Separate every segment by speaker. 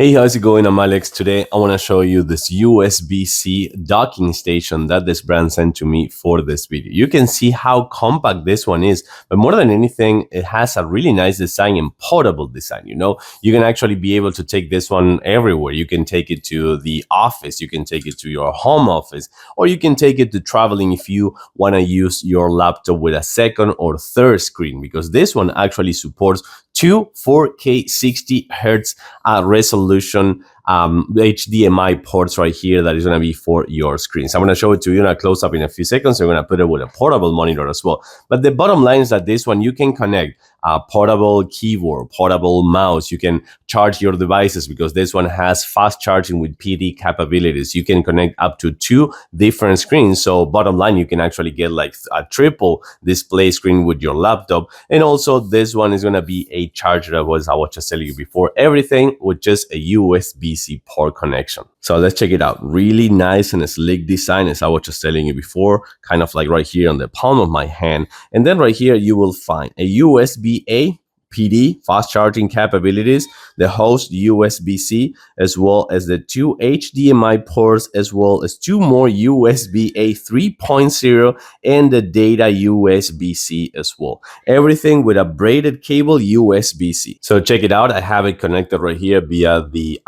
Speaker 1: Hey, how's it going? I'm Alex. Today I want to show you this USB-C docking station that this brand sent to me for this video. You can see how compact this one is, but more than anything, it has a really nice design and portable design. You can actually be able to take this one everywhere. You can take it to the office, you can take it to your home office, or you can take it to traveling if you want to use your laptop with a second or third screen, because this one actually supports two 4K 60 hertz resolution HDMI ports right here that is going to be for your screens. I'm going to show it to you in a close-up in a few seconds. I'm going to put it with a portable monitor as well. But the bottom line is that this one, you can connect a portable keyboard, portable mouse. You can charge your devices because this one has fast charging with PD capabilities. You can connect up to two different screens. So bottom line, you can actually get like a triple display screen with your laptop. And also this one is going to be a charger that I was just telling you before. Everything with just a USB-C port connection. So let's check it out. Really nice and sleek design, as I was just telling you before, kind of like right here on the palm of my hand. And then right here, you will find a USB-A PD, fast charging capabilities, the host USB-C, as well as the two HDMI ports, as well as two more USB-A 3.0 and the data USB-C as well. Everything with a braided cable USB-C. So check it out. I have it connected right here via the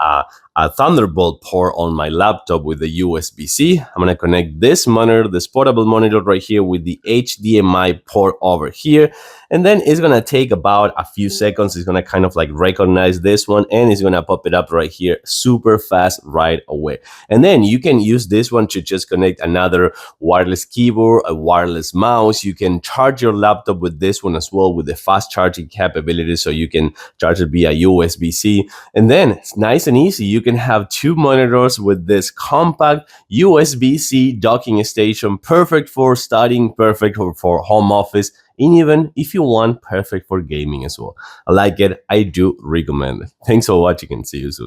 Speaker 1: Thunderbolt port on my laptop with the USB-C. I'm going to connect this monitor, this portable monitor right here with the HDMI port over here. And then it's going to take about a few seconds. It's going to kind of like recognize this one and it's going to pop it up right here super fast right away. And then you can use this one to just connect another wireless keyboard, a wireless mouse. You can charge your laptop with this one as well with the fast charging capability. So you can charge it via USB-C. And then it's nice and easy. You can have two monitors with this compact USB-C docking station, perfect for studying, perfect for home office, and even if you want, perfect for gaming as well. I like it. I do recommend it. Thanks for watching and see you soon.